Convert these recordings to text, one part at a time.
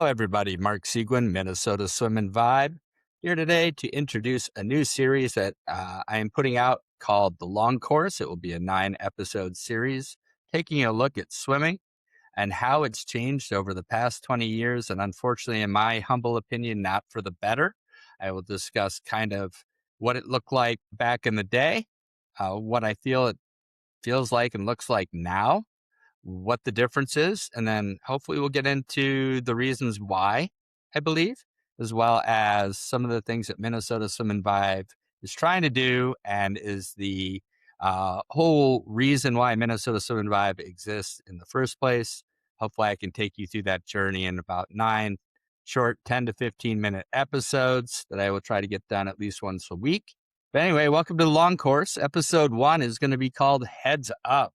Hello, everybody. Mark Seguin, Minnesota Swim and Vibe, here today to introduce a new series that I am putting out called The Long Course. It will be a 9 episode series taking a look at swimming and how it's changed over the past 20 years. And unfortunately, in my humble opinion, not for the better. I will discuss kind of what it looked like back in the day, what I feel it feels like and looks like now, what the difference is, and then hopefully we'll get into the reasons why, I believe, as well as some of the things that Minnesota Swim and Vibe is trying to do and is the whole reason why Minnesota Swim and Vibe exists in the first place. Hopefully, I can take you through that journey in about 9 short 10 to 15 minute episodes that I will try to get done at least once a week. But anyway, welcome to the long course. Episode 1 is going to be called Heads Up.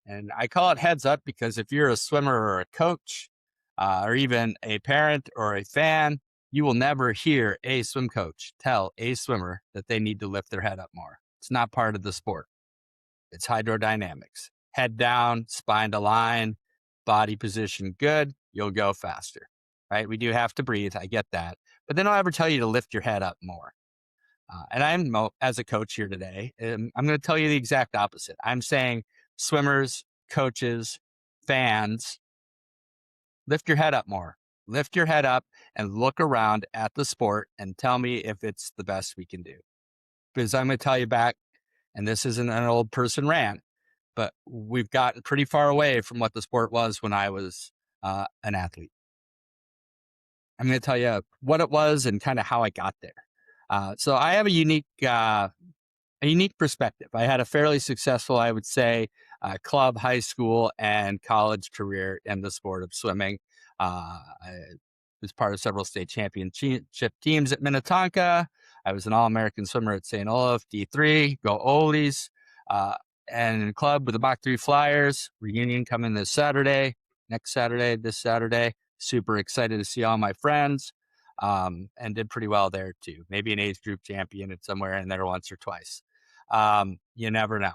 And I call it heads up because if you're a swimmer or a coach, or even a parent or a fan, you will never hear a swim coach tell a swimmer that they need to lift their head up more. It's not part of the sport. It's hydrodynamics. Head down, spine to line, body position good, you'll go faster, right? We do have to breathe. I get that. But they don't ever tell you to lift your head up more. As a coach here today, I'm going to tell you the exact opposite. I'm saying swimmers, coaches, fans, lift your head up more. Lift your head up and look around at the sport and tell me if it's the best we can do. Because I'm going to tell you back, and this isn't an old person rant, but we've gotten pretty far away from what the sport was when I was an athlete. I'm going to tell you what it was and kind of how I got there. So I have a unique perspective. I had a fairly successful, I would say, club, high school, and college career in the sport of swimming. I was part of several state championship teams at Minnetonka. I was an All-American swimmer at St. Olaf, D3, go Olies, and in club with the Mach 3 Flyers. Reunion coming this Saturday. Super excited to see all my friends. And did pretty well there too. Maybe an age group champion at somewhere in there once or twice. You never know.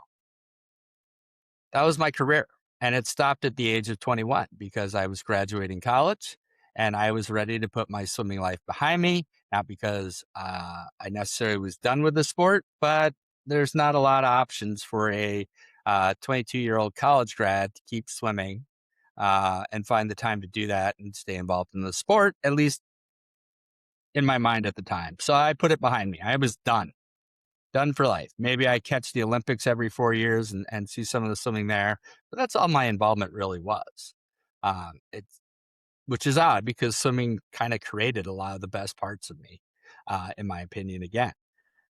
That was my career. And it stopped at the age of 21 because I was graduating college and I was ready to put my swimming life behind me. Not because I necessarily was done with the sport, but there's not a lot of options for a 22-year-old college grad to keep swimming and find the time to do that and stay involved in the sport, at least in my mind at the time. So I put it behind me. I was done for life. Maybe I catch the Olympics every 4 years and see some of the swimming there, but that's all my involvement really was. It's which is odd because swimming kind of created a lot of the best parts of me, in my opinion. Again,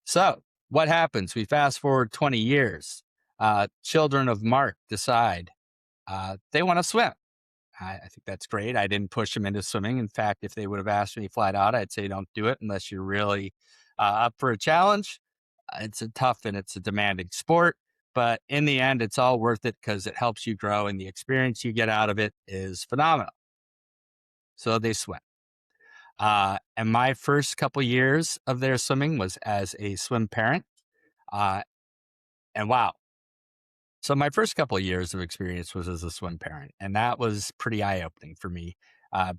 so what happens? We fast forward 20 years. Children of Mark decide they want to swim. I think that's great. I didn't push them into swimming. In fact, if they would have asked me flat out, I'd say don't do it unless you're really up for a challenge. It's a tough and it's a demanding sport, but in the end, it's all worth it because it helps you grow and the experience you get out of it is phenomenal. So they swim. And my first couple years of their swimming was as a swim parent. Uh, and wow. So my first couple of years of experience was as a swim parent, and that was pretty eye-opening for me,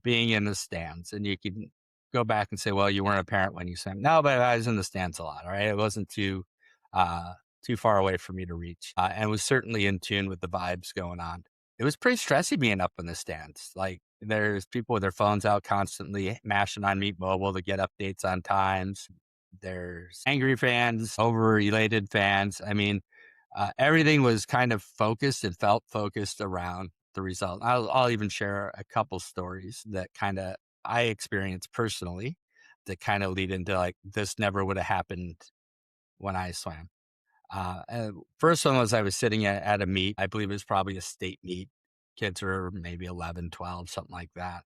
being in the stands. And you can go back and say, well, you weren't a parent when you swam. No, but I was in the stands a lot, all right? It wasn't uh, too far away for me to reach, and was certainly in tune with the vibes going on. It was pretty stressy being up in the stands. Like, there's people with their phones out constantly mashing on Meet Mobile to get updates on times. There's angry fans, over-elated fans. I mean, everything was kind of focused and felt focused around the result. I'll even share a couple stories that kind of I experienced personally that kind of lead into like this never would have happened when I swam. First one was I was sitting at a meet. I believe it was probably a state meet. Kids were maybe 11, 12, something like that.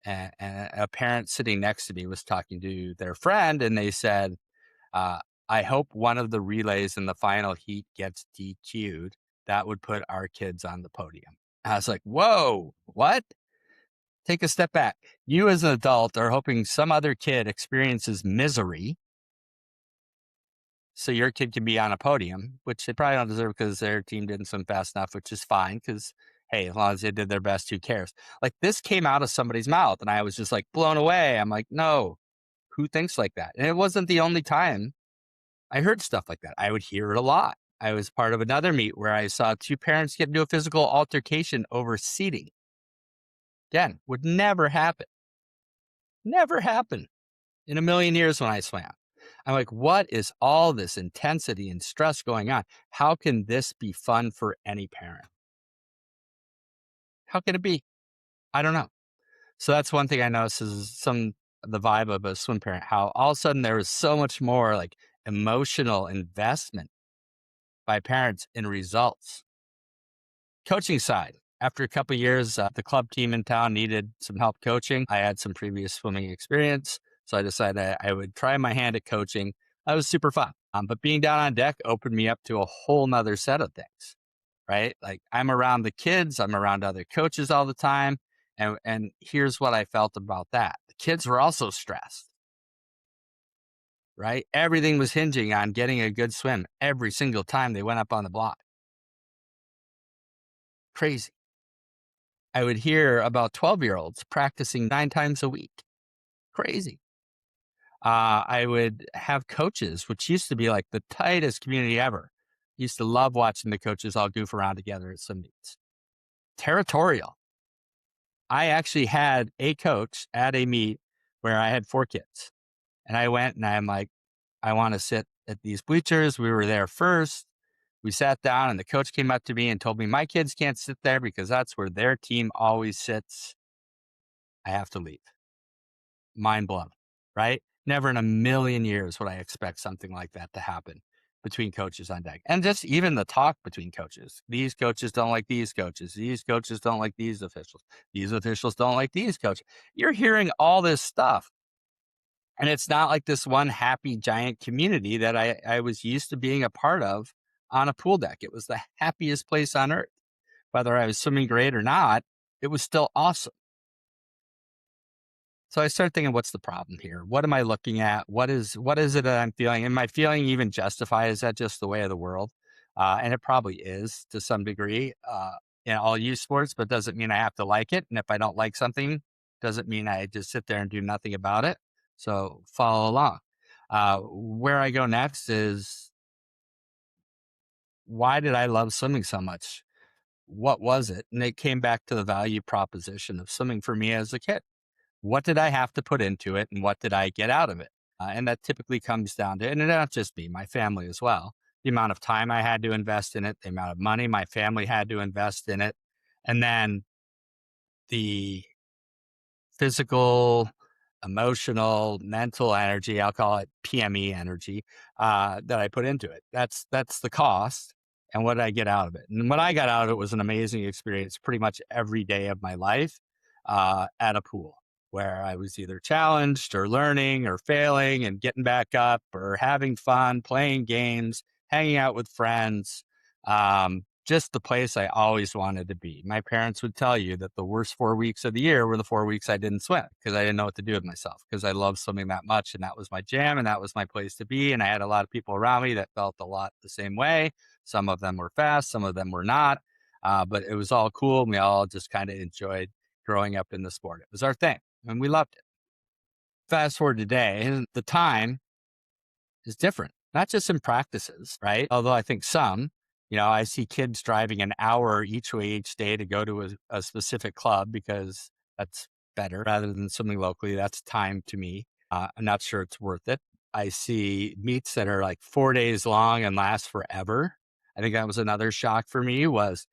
And a parent sitting next to me was talking to their friend, and they said, uh, I hope one of the relays in the final heat gets DQ'd. That would put our kids on the podium. I was like, whoa, what? Take a step back. You as an adult are hoping some other kid experiences misery so your kid can be on a podium, which they probably don't deserve because their team didn't swim fast enough, which is fine because, Hey, as long as they did their best, who cares? Like this came out of somebody's mouth and I was just like blown away. I'm like, no, who thinks like that? And it wasn't the only time I heard stuff like that. I would hear it a lot. I was part of another meet where I saw two parents get into a physical altercation over seating. Again, would never happen. Never happen in a million years when I swam. I'm like, what is all this intensity and stress going on? How can this be fun for any parent? How can it be? I don't know. So that's one thing I noticed is the vibe of a swim parent, how all of a sudden there was so much more like emotional investment by parents in results. Coaching side, after a couple years, the club team in town needed some help coaching. I had some previous swimming experience, so I decided I would try my hand at coaching. That was super fun. But being down on deck opened me up to a whole nother set of things, right? Like I'm around the kids, I'm around other coaches all the time. And here's what I felt about that. The kids were also stressed, right? Everything was hinging on getting a good swim every single time they went up on the block. Crazy. I would hear about 12-year-olds practicing 9 times a week. Crazy. I would have coaches, which used to be like the tightest community ever. Used to love watching the coaches all goof around together at some meets. Territorial. I actually had a coach at a meet where I had 4 kids. And I went and I'm like, I want to sit at these bleachers. We were there first. We sat down and the coach came up to me and told me my kids can't sit there because that's where their team always sits. I have to leave. Mind blown, right? Never in a million years would I expect something like that to happen between coaches on deck. And just even the talk between coaches. These coaches don't like these coaches. These coaches don't like these officials. These officials don't like these coaches. You're hearing all this stuff. And it's not like this one happy giant community that I was used to being a part of on a pool deck. It was the happiest place on earth. Whether I was swimming great or not, it was still awesome. So I started thinking, what's the problem here? What am I looking at? What is it that I'm feeling? Am I feeling even justified? Is that just the way of the world? And it probably is to some degree in all youth sports, but doesn't mean I have to like it. And if I don't like something, doesn't mean I just sit there and do nothing about it. So follow along. Where I go next is, why did I love swimming so much? What was it? And it came back to the value proposition of swimming for me as a kid. What did I have to put into it and what did I get out of it? And that typically comes down to, and not just me, my family as well, the amount of time I had to invest in it, the amount of money my family had to invest in it, and then the physical, emotional, mental energy, I'll call it PME energy, that I put into it. That's the cost. And what did I get out of it? And what I got out of it was an amazing experience pretty much every day of my life at a pool where I was either challenged or learning or failing and getting back up or having fun, playing games, hanging out with friends. Just the place I always wanted to be. My parents would tell you that the worst 4 weeks of the year were the 4 weeks I didn't swim because I didn't know what to do with myself because I loved swimming that much. And that was my jam and that was my place to be. And I had a lot of people around me that felt a lot the same way. Some of them were fast, some of them were not. But it was all cool. And we all just kind of enjoyed growing up in the sport. It was our thing and we loved it. Fast forward today, and the time is different, not just in practices, right? Although I think some, I see kids driving an hour each way each day to go to a specific club because that's better rather than something locally. That's time to me. I'm not sure it's worth it. I see meets that are like 4 days long and last forever. I think that was another shock for me was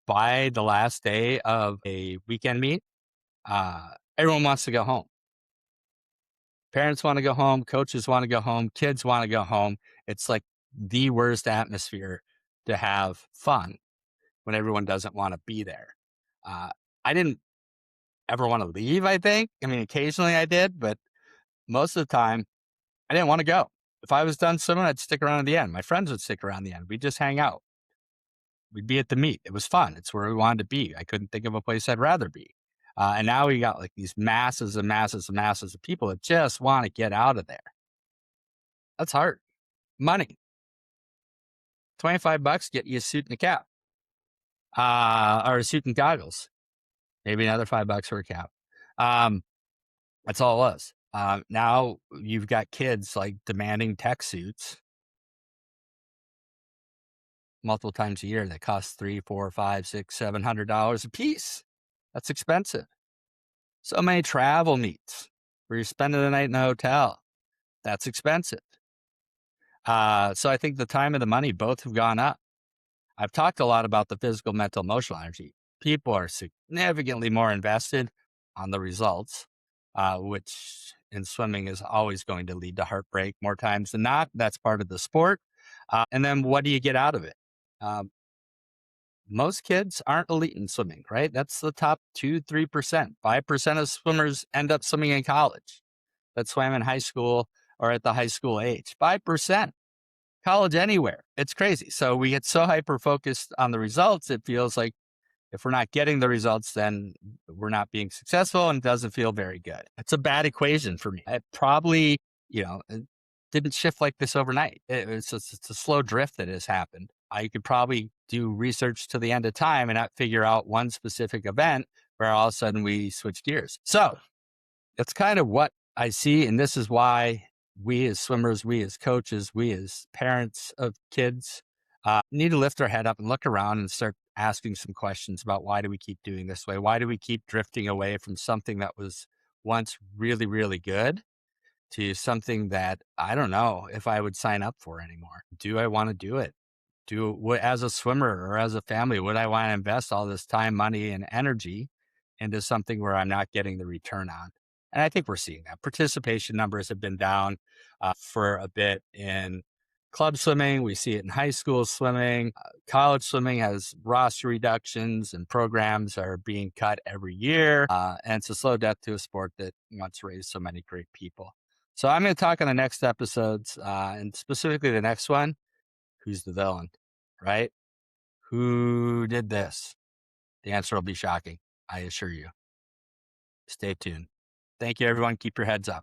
by the last day of a weekend meet, everyone wants to go home. Parents want to go home, coaches want to go home, kids want to go home. It's like the worst atmosphere to have fun when everyone doesn't want to be there. Uh, I didn't ever want to leave, I think. I mean, occasionally I did, but most of the time I didn't want to go. If I was done swimming, I'd stick around at the end. My friends would stick around the end. We'd just hang out. We'd be at the meet. It was fun. It's where we wanted to be. I couldn't think of a place I'd rather be. And now we got like these masses and masses and masses of people that just want to get out of there. That's hard. Money. $25 get you a suit and a cap. or a suit and goggles, maybe another $5 for a cap. Um, that's all it was. Now you've got kids like demanding tech suits multiple times a year that cost three, four, five, six, $700 a piece. That's expensive. So many travel meets where you're spending the night in a hotel. That's expensive. So I think the time and the money both have gone up. I've talked a lot about the physical, mental, emotional energy. People are significantly more invested on the results, which in swimming is always going to lead to heartbreak more times than not. That's part of the sport. And then what do you get out of it? Um, most kids aren't elite in swimming, right? That's the top 2, 3%. 5% of swimmers end up swimming in college that swam in high school or at the high school age. 5%. College anywhere. It's crazy. So we get so hyper focused on the results, it feels like if we're not getting the results, then we're not being successful and it doesn't feel very good. It's a bad equation for me. It probably, it didn't shift like this overnight. It's a slow drift that has happened. I could probably do research to the end of time and not figure out one specific event where all of a sudden we switch gears. So that's kind of what I see. And this is why we as swimmers, we as coaches, we as parents of kids need to lift our head up and look around and start asking some questions about why do we keep doing this way? Why do we keep drifting away from something that was once really, really good to something that I don't know if I would sign up for anymore? Do I want to do it? As a swimmer or as a family, would I want to invest all this time, money, and energy into something where I'm not getting the return on? And I think we're seeing that. Participation numbers have been down for a bit in club swimming. We see it in high school swimming. College swimming has roster reductions and programs are being cut every year. And it's a slow death to a sport that once raised so many great people. So I'm going to talk on the next episodes and specifically the next one. Who's the villain, right? Who did this? The answer will be shocking, I assure you. Stay tuned. Thank you, everyone. Keep your heads up.